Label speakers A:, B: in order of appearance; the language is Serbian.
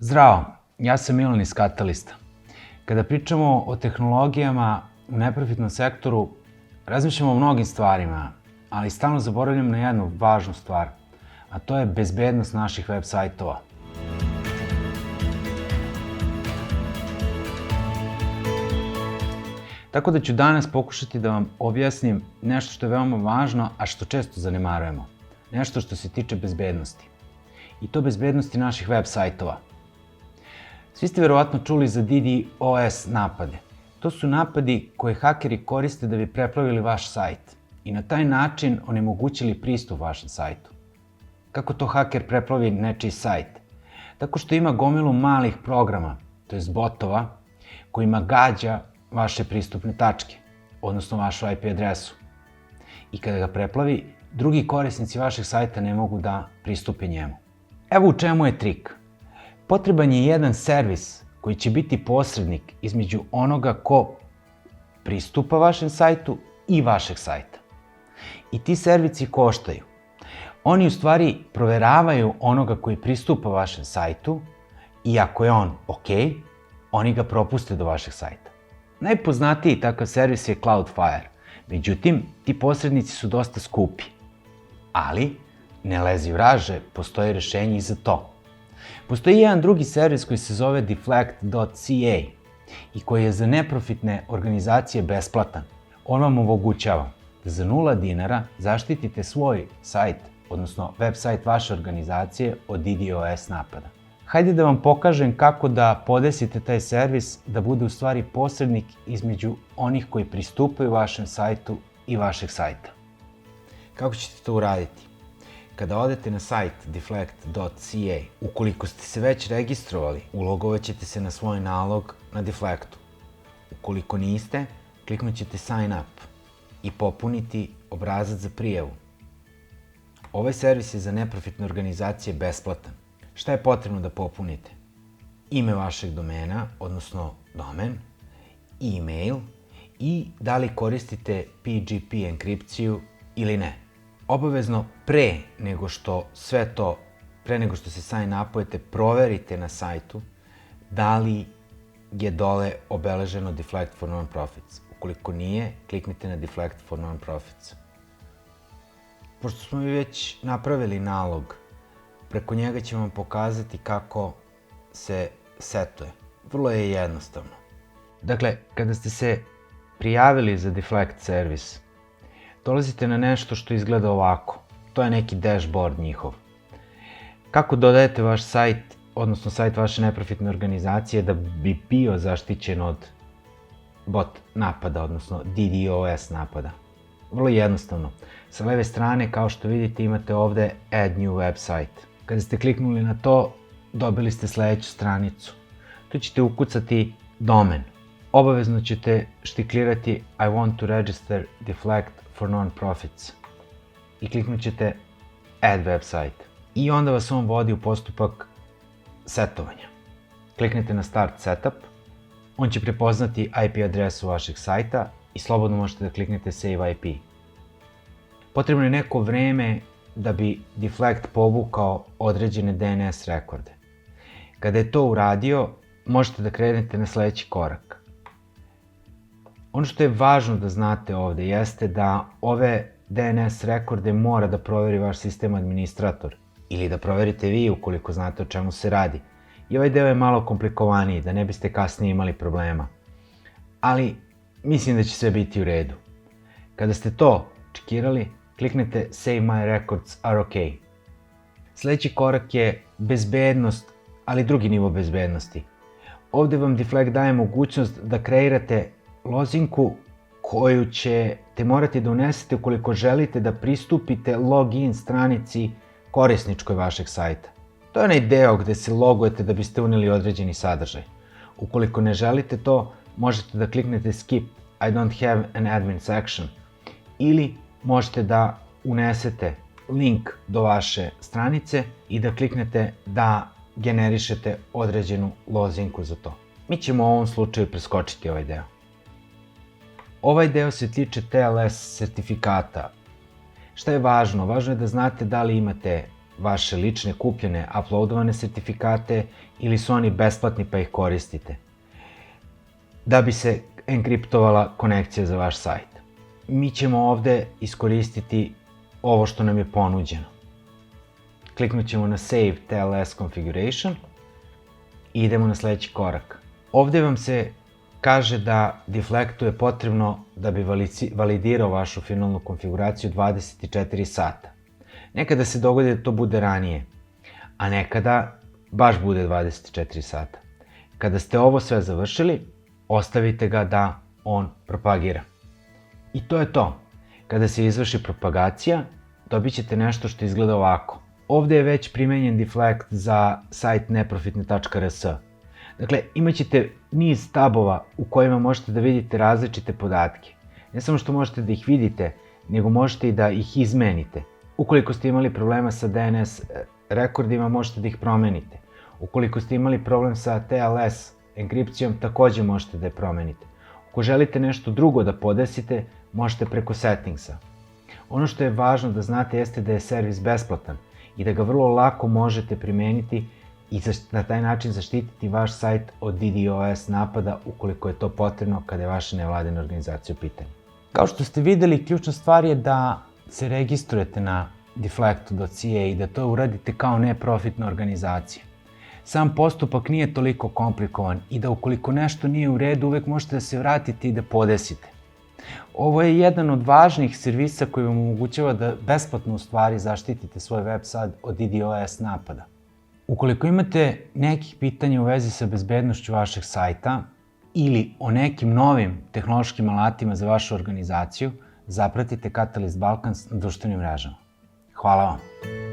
A: Zdravo, ja sam Milan iz Katalista. Kada pričamo o tehnologijama u neprofitnom sektoru, razmišljamo o mnogim stvarima, ali stalno zaboravljamo na jednu važnu stvar, a to je bezbednost naših web sajtova. Tako da ću danas pokušati da vam objasnim nešto što je veoma važno, a što često zanemarujemo. Nešto što se tiče bezbednosti. I to bezbednosti naših web sajtova. Svi ste verovatno čuli za DDoS napade. To su napadi koje hakeri koriste da bi preplavili vaš sajt i na taj način onemogućili pristup vašem sajtu. Kako to haker preplavi nečiji sajt? Tako što ima gomilu malih programa, to jest botova, kojima gađa vaše pristupne tačke, odnosno vašu IP adresu. I kada ga preplavi, drugi korisnici vašeg sajta ne mogu da pristupe njemu. Evo u čemu je trik. Potreban je jedan servis koji će biti posrednik između onoga ko pristupa vašem sajtu i vašeg sajta. I ti servisi koštaju. Oni u stvari proveravaju onoga koji pristupa vašem sajtu i ako je on OK, oni ga propuste do vašeg sajta. Najpoznatiji takav servis je Cloudflare. Međutim, ti posrednici su dosta skupi. Ali, ne lezi vraže, postoji rešenje i za to. Postoji jedan drugi servis koji se zove Deflect.ca i koji je za neprofitne organizacije besplatan. On vam omogućava da za $0 zaštitite svoj sajt, odnosno web sajt vaše organizacije od DDoS napada. Hajde da vam pokažem kako da podesite taj servis da bude u stvari posrednik između onih koji pristupaju vašem sajtu i vašeg sajta. Kako ćete to uraditi? Kada odete na sajt Deflect.ca, ukoliko ste se već registrovali, ulogovat ćete se na svoj nalog na Deflectu. Ukoliko niste, kliknut ćete Sign Up i popuniti obrazac za prijavu. Ovaj servis je za neprofitne organizacije besplatan. Šta je potrebno da popunite? Ime vašeg domena, odnosno domen, e-mail i da li koristite PGP enkripciju ili ne. Obavezno pre nego što se sign upujete, proverite na sajtu da li je dole obeleženo Deflect for Non-Profits. Ukoliko nije, kliknite na Deflect for Non-Profits. Pošto smo mi već napravili nalog, preko njega ćemo vam pokazati kako se setuje. Vrlo je jednostavno. Dakle, kada ste se prijavili za Deflect servis, dolazite na nešto što izgleda ovako. To je neki dashboard njihov. Kako dodajete vaš sajt, odnosno sajt vaše neprofitne organizacije da bi bio zaštićen od bot napada, odnosno DDoS napada? Vrlo jednostavno. Sa leve strane, kao što vidite, imate ovde Add New Website. Kada ste kliknuli na to, dobili ste sledeću stranicu. Tu ćete ukucati domen. Obavezno ćete štiklirati I want to register Deflect for Non-Profits i kliknut ćete Add Website. I onda vas on vodi u postupak setovanja. Kliknete na Start Setup, on će prepoznati IP adresu vašeg sajta i slobodno možete da kliknete Save IP. Potrebno je neko vreme da bi Deflect povukao određene DNS rekorde. Kada je to uradio, možete da krenete na sledeći korak. Ono što je važno da znate ovde jeste da ove DNS rekorde mora da proveri vaš sistem administrator ili da proverite vi ukoliko znate o čemu se radi. I ovaj deo je malo komplikovaniji, da ne biste kasnije imali problema. Ali mislim da će sve biti u redu. Kada ste to čekirali, kliknete Save my records are OK. Sledeći korak je bezbednost, ali drugi nivo bezbednosti. Ovde vam Deflect daje mogućnost da kreirate lozinku koju ćete morati da unesete ukoliko želite da pristupite login stranici korisničkoj vašeg sajta. To je onaj deo gde se logujete da biste uneli određeni sadržaj. Ukoliko ne želite to, možete da kliknete Skip I don't have an admin section ili možete da unesete link do vaše stranice i da kliknete da generišete određenu lozinku za to. Mi ćemo u ovom slučaju preskočiti ovaj deo. Ovaj deo se tiče TLS sertifikata. Šta je važno? Važno je da znate da li imate vaše lične kupljene, uploadovane sertifikate ili su oni besplatni pa ih koristite, da bi se enkriptovala konekcija za vaš sajt. Mi ćemo ovde iskoristiti ovo što nam je ponuđeno. Kliknut ćemo na Save TLS Configuration i idemo na sledeći korak. Ovde vam se kaže da Deflectu je potrebno da bi validirao vašu finalnu konfiguraciju 24 sata. Nekada se dogodi da to bude ranije, a nekada baš bude 24 sata. Kada ste ovo sve završili, ostavite ga da on propagira. I to je to. Kada se izvrši propagacija, dobit ćete nešto što izgleda ovako. Ovde je već primenjen Deflect za sajt neprofitne.rs. Dakle, imat ćete niz tabova u kojima možete da vidite različite podatke. Ne samo što možete da ih vidite, nego možete i da ih izmenite. Ukoliko ste imali problema sa DNS rekordima, možete da ih promenite. Ukoliko ste imali problem sa TLS enkripcijom, takođe možete da je promenite. Ako želite nešto drugo da podesite, možete preko settingsa. Ono što je važno da znate jeste da je servis besplatan i da ga vrlo lako možete primeniti i na taj način zaštititi vaš sajt od DDoS napada ukoliko je to potrebno kada je vaša nevladina organizacija u pitanju. Kao što ste videli, ključna stvar je da se registrujete na deflectu.ca i da to uradite kao neprofitna organizacija. Sam postupak nije toliko komplikovan i da ukoliko nešto nije u redu, uvek možete da se vratite i da podesite. Ovo je jedan od važnih servisa koji vam omogućava da besplatno u stvari zaštitite svoj web sajt od DDoS napada. Ukoliko imate nekih pitanja u vezi sa bezbednošću vašeg sajta ili o nekim novim tehnološkim alatima za vašu organizaciju, zapratite Catalyst Balkans na društvenim mrežama. Hvala vam!